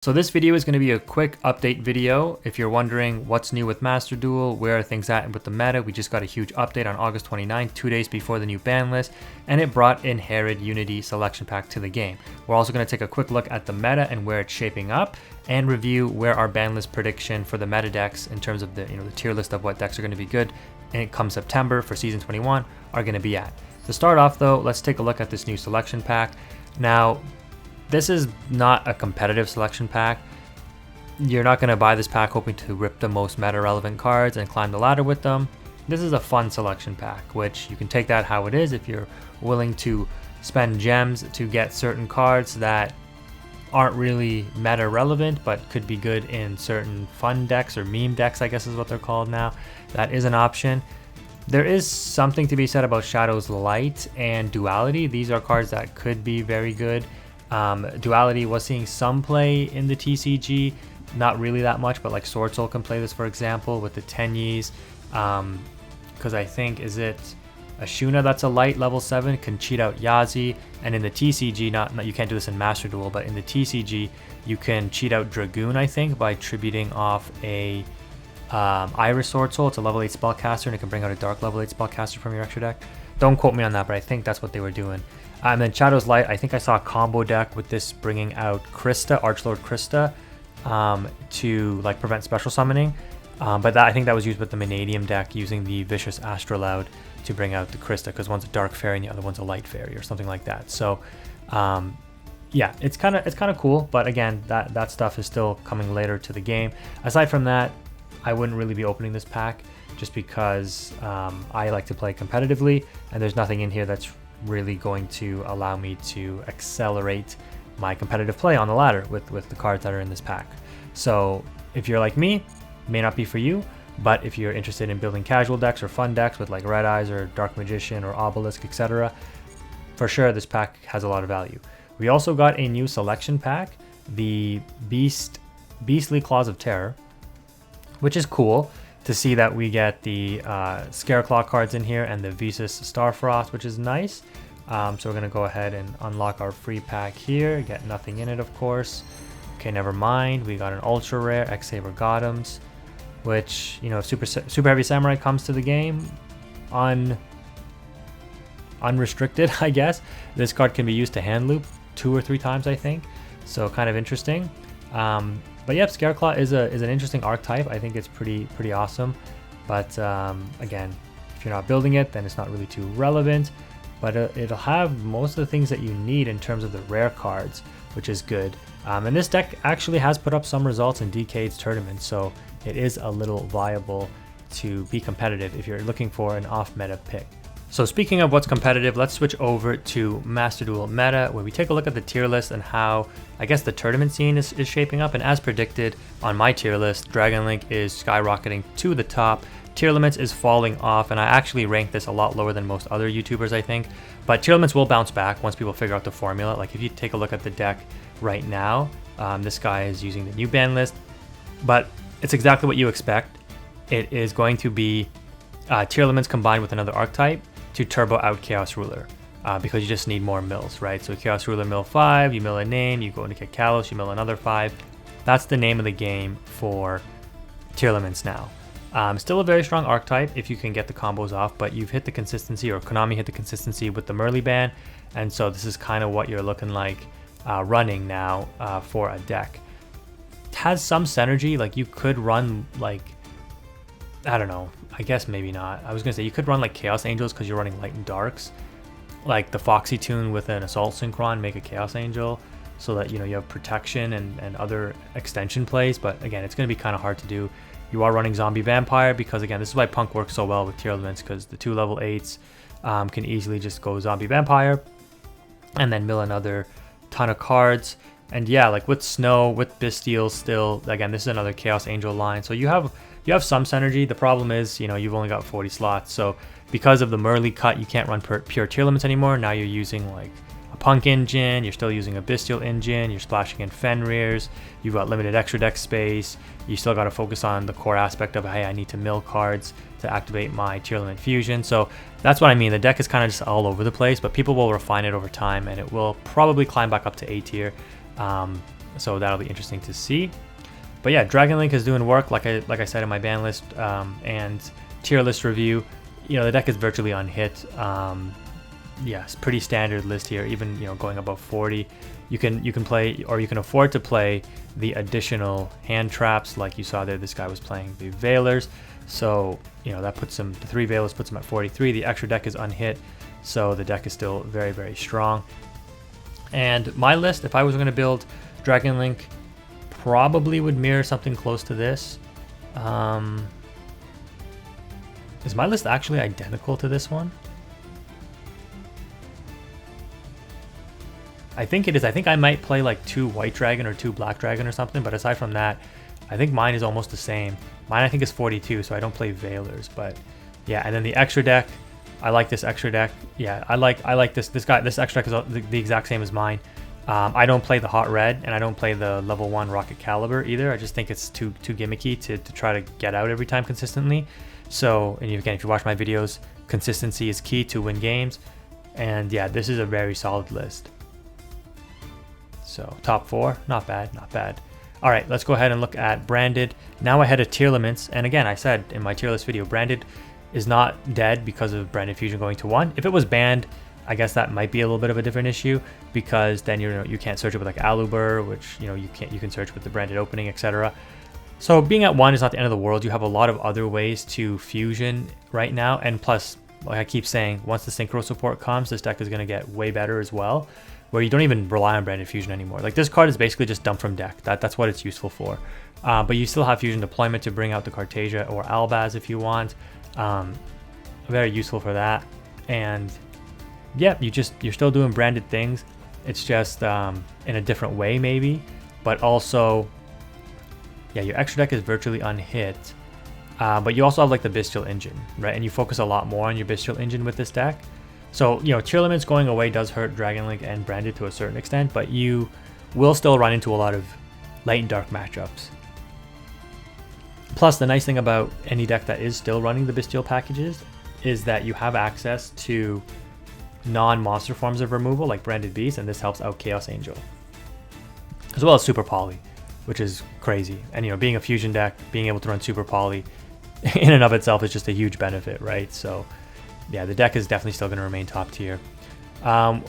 So this video is going to be a quick update video. If you're wondering what's new with Master Duel, where are things at with the meta, we just got a huge update on August 29th, 2 days before the new ban list, and it brought Inherit Unity Selection Pack to the game. We're also going to take a quick look at the meta and where it's shaping up, and review where our ban list prediction for the meta decks in terms of the tier list of what decks are going to be good and come September for Season 21 are going to be at. To start off though, let's take a look at this new selection pack. Now, this is not a competitive selection pack. You're not going to buy this pack hoping to rip the most meta relevant cards and climb the ladder with them. This is a fun selection pack, which you can take that how it is if you're willing to spend gems to get certain cards that aren't really meta relevant but could be good in certain fun decks or meme decks, I guess is what they're called now. That is an option. There is something to be said about Shadow's Light and Duality. These are cards that could be very good. Duality was seeing some play in the TCG, not really that much, but like Sword Soul can play this, for example, with the Tenyis. Because I think, is it Ashuna that's a light level 7, can cheat out Yazi, and in the TCG, not you can't do this in Master Duel, but in the TCG, you can cheat out Dragoon, I think, by tributing off a Iris Sword Soul. It's a level 8 spellcaster, and it can bring out a dark level 8 spellcaster from your extra deck. Don't quote me on that, but I think that's what they were doing. And then Shadow's Light, I think I saw a combo deck with this bringing out Krista, Archlord Krista, to like prevent special summoning. But I think that was used with the Vanadium deck using the Vicious Astrolaud to bring out the Krista, because one's a Dark Fairy and the other one's a Light Fairy or something like that. So yeah, it's kind of cool, but again, that stuff is still coming later to the game. Aside from that, I wouldn't really be opening this pack just because I like to play competitively, and there's nothing in here that's really going to allow me to accelerate my competitive play on the ladder with the cards that are in this pack. So if you're like me, may not be for you, but if you're interested in building casual decks or fun decks with like Red Eyes or Dark Magician or Obelisk, etc., for sure this pack has a lot of value. We also got a new selection pack, the Beastly Claws of Terror, which is cool to see that we get the Scareclaw cards in here and the Visas Starfrost, which is nice. So we're going to go ahead and unlock our free pack here. Get nothing in it, of course. Okay, never mind. We got an ultra rare X-Saber Gothams, which, Super Heavy Samurai comes to the game unrestricted, I guess. This card can be used to hand loop 2 or 3 times, I think. So kind of interesting. But yep, Scareclaw is an interesting archetype. I think it's pretty awesome. But again, if you're not building it, then it's not really too relevant. But it'll have most of the things that you need in terms of the rare cards, which is good. And this deck actually has put up some results in DK's tournament, so it is a little viable to be competitive if you're looking for an off-meta pick. So speaking of what's competitive, let's switch over to Master Duel meta, where we take a look at the tier list and how, I guess, the tournament scene is shaping up. And as predicted on my tier list, Dragon Link is skyrocketing to the top. Tier Limits is falling off, and I actually rank this a lot lower than most other YouTubers, I think. But Tier Limits will bounce back once people figure out the formula. Like if you take a look at the deck right now, this guy is using the new ban list, but it's exactly what you expect. It is going to be Tier Limits combined with another archetype to turbo out Chaos Ruler, because you just need more mills, right? So Chaos Ruler mill 5, you mill a name, you go into kick Kalos, you mill another 5. That's the name of the game for Tier Limits now. Still a very strong archetype if you can get the combos off, but you've hit the consistency, or Konami hit the consistency with the Merly ban, and so this is kind of what you're looking like running now for a deck. It has some synergy, like you could run like, I don't know, I guess maybe not. I was gonna say you could run like Chaos Angels because you're running Light and Darks, like the Foxy Tune with an Assault Synchron, make a Chaos Angel, so that you have protection and other extension plays. But again, it's gonna be kind of hard to do. You are running Zombie Vampire because, again, this is why Punk works so well with tier elements, because the 2 level 8s can easily just go Zombie Vampire and then mill another ton of cards. And yeah, like with Snow, with Bestial still, again, this is another Chaos Angel line. So you have some synergy. The problem is, you've only got 40 slots. So because of the Merly cut, you can't run pure tier limits anymore. Now you're using like a Punk engine, you're still using a Bestial engine, you're splashing in Fenrir's, you've got limited extra deck space, you still got to focus on the core aspect of, hey, I need to mill cards to activate my tier limit fusion. So that's what I mean. The deck is kind of just all over the place, but people will refine it over time, and it will probably climb back up to A tier. so that'll be interesting to see. But yeah, Dragon Link is doing work, like I said in my ban list and tier list review. You know, the deck is virtually unhit. Yeah, it's pretty standard list here. Even, you know, going above 40, you can play, or you can afford to play the additional hand traps, like you saw there. This guy was playing the Veilers, so you know that puts him. The 3 Veilers puts him at 43. The extra deck is unhit, so the deck is still very, very strong. And my list, if I was going to build Dragon Link, probably would mirror something close to this. Is my list actually identical to this one? I think it is. I think I might play like 2 White Dragon or 2 Black Dragon or something, but aside from that, I think mine is almost the same. Mine I think is 42, so I don't play Veilers, but yeah. And then the extra deck, I like this extra deck. Yeah, I like this guy. This extra deck is the exact same as mine. I don't play the Hot Red, and I don't play the level 1 Rocket Caliber either. I just think it's too gimmicky to try to get out every time consistently. So, and again, if you watch my videos, consistency is key to win games. And yeah, this is a very solid list. So top 4, not bad, not bad. All right, let's go ahead and look at Branded. Now I had a tier limits, and again, I said in my tier list video, Branded is not dead because of Branded Fusion going to 1. If it was banned, I guess that might be a little bit of a different issue, because then you can't search it with like Aluber, which you can search with the Branded opening, etc. So being at 1 is not the end of the world. You have a lot of other ways to fusion right now, and plus, like I keep saying, once the synchro support comes, this deck is going to get way better as well, where you don't even rely on Branded Fusion anymore. Like this card is basically just dumped from deck. That's what it's useful for. But you still have Fusion Deployment to bring out the Cartesia or Albaz if you want. Very useful for that. And yeah, you're still doing branded things. It's just in a different way maybe. But also, yeah, your extra deck is virtually unhit. But you also have like the Bestial Engine, right? And you focus a lot more on your Bestial Engine with this deck. So, you know, tier limits going away does hurt Dragon Link and Branded to a certain extent, but you will still run into a lot of light and dark matchups. Plus, the nice thing about any deck that is still running the Bestial packages is that you have access to non-monster forms of removal like Branded Beast, and this helps out Chaos Angel. As well as Super Poly, which is crazy. And, you know, being a fusion deck, being able to run Super Poly in and of itself is just a huge benefit, right? So yeah, the deck is definitely still going to remain top tier.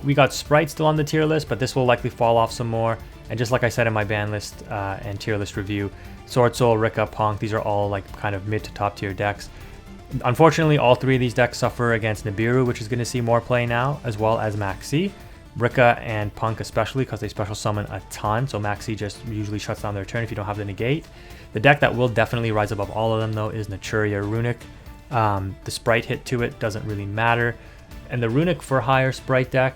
We got Sprite still on the tier list, but this will likely fall off some more. And just like I said in my ban list and tier list review, Sword Soul, Rika, Punk, these are all like kind of mid to top tier decks. Unfortunately, all 3 of these decks suffer against Nibiru, which is going to see more play now, as well as Maxi. Rika and Punk especially, because they special summon a ton, so Maxi just usually shuts down their turn if you don't have the negate. The deck that will definitely rise above all of them though is Naturia Runic. The Sprite hit to it doesn't really matter, and the Runic for higher Sprite deck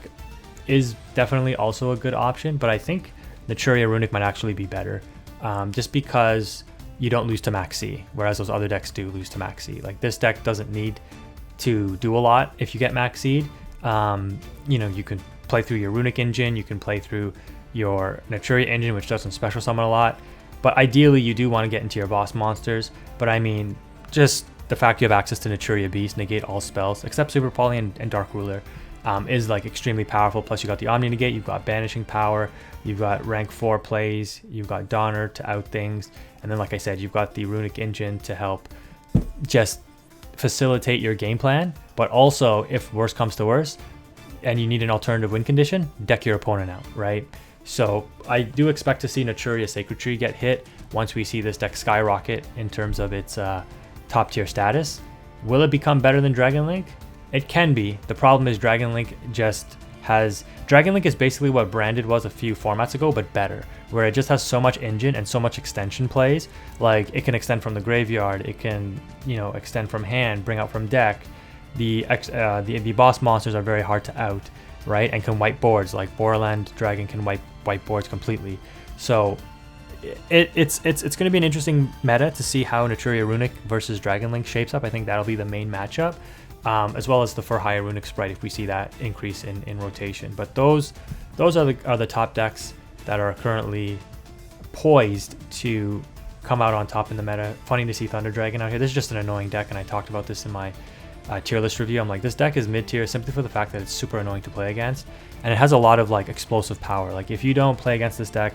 is definitely also a good option, but I think Naturia Runic might actually be better, just because you don't lose to Maxi, whereas those other decks do lose to Maxi. Like this deck doesn't need to do a lot if you get Maxi'd. You know, you can play through your Runic engine, you can play through your Naturia engine, which doesn't special summon a lot, but ideally you do want to get into your boss monsters. But I mean, just the fact you have access to Naturia Beast, negate all spells except Super Poly and Dark Ruler, is like extremely powerful. Plus you got the Omni Negate, you've got Banishing Power, you've got rank 4 plays, you've got Donner to out things, and then like I said, you've got the Runic engine to help just facilitate your game plan. But also, if worse comes to worse and you need an alternative win condition, deck your opponent out, right? So I do expect to see Naturia Sacred Tree get hit once we see this deck skyrocket in terms of its top tier status. Will it become better than Dragon Link? It can be. The problem is Dragon Link is basically what Branded was a few formats ago, but better, where it just has so much engine and so much extension plays. Like it can extend from the graveyard, it can, you know, extend from hand, bring out from deck. The boss monsters are very hard to out, right? And can wipe boards. Like Borderland Dragon can wipe boards completely. So it's going to be an interesting meta to see how Naturia Runic versus Dragon Link shapes up. I think that'll be the main matchup, as well as the for higher Runic Sprite if we see that increase in rotation. But those are the top decks that are currently poised to come out on top in the meta. Funny to see Thunder Dragon out here. This is just an annoying deck, and I talked about this in my tier list review. I'm like, this deck is mid tier simply for the fact that it's super annoying to play against, and it has a lot of like explosive power. Like if you don't play against this deck,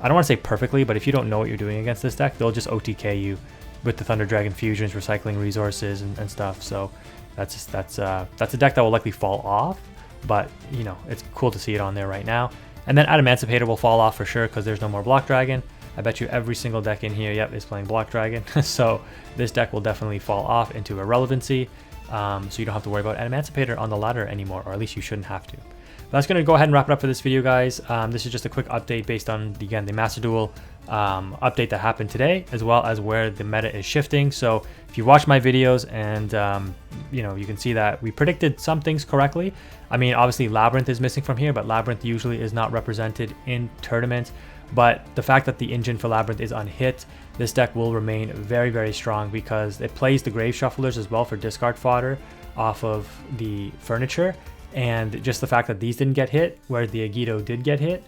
I don't want to say perfectly, but if you don't know what you're doing against this deck, they'll just OTK you with the Thunder Dragon fusions, recycling resources and stuff. So that's a deck that will likely fall off, but you know, it's cool to see it on there right now. And then Adamantipator will fall off for sure because there's no more Block Dragon. I bet you every single deck in here, yep, is playing Block Dragon. So this deck will definitely fall off into irrelevancy. So you don't have to worry about Adamantipator on the ladder anymore, or at least you shouldn't have to. But that's going to go ahead and wrap it up for this video, guys. This is just a quick update based on, again, the Master Duel update that happened today, as well as where the meta is shifting. So if you watch my videos and, you know, you can see that we predicted some things correctly. I mean, obviously Labyrinth is missing from here, but Labyrinth usually is not represented in tournaments. But the fact that the engine for Labyrinth is unhit, this deck will remain very, very strong because it plays the Grave Shufflers as well for discard fodder off of the furniture. And just the fact that these didn't get hit, where the Agito did get hit,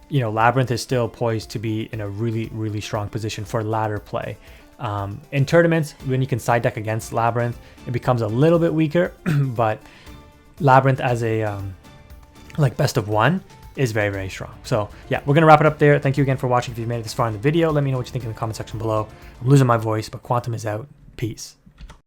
you know, Labyrinth is still poised to be in a really, really strong position for ladder play. In tournaments, when you can side deck against Labyrinth, it becomes a little bit weaker, but Labyrinth as a like best of one is very, very strong. So yeah, we're gonna wrap it up there. Thank you again for watching. If you've made it this far in the video, let me know what you think in the comment section below. I'm losing my voice, but Quantum is out. Peace.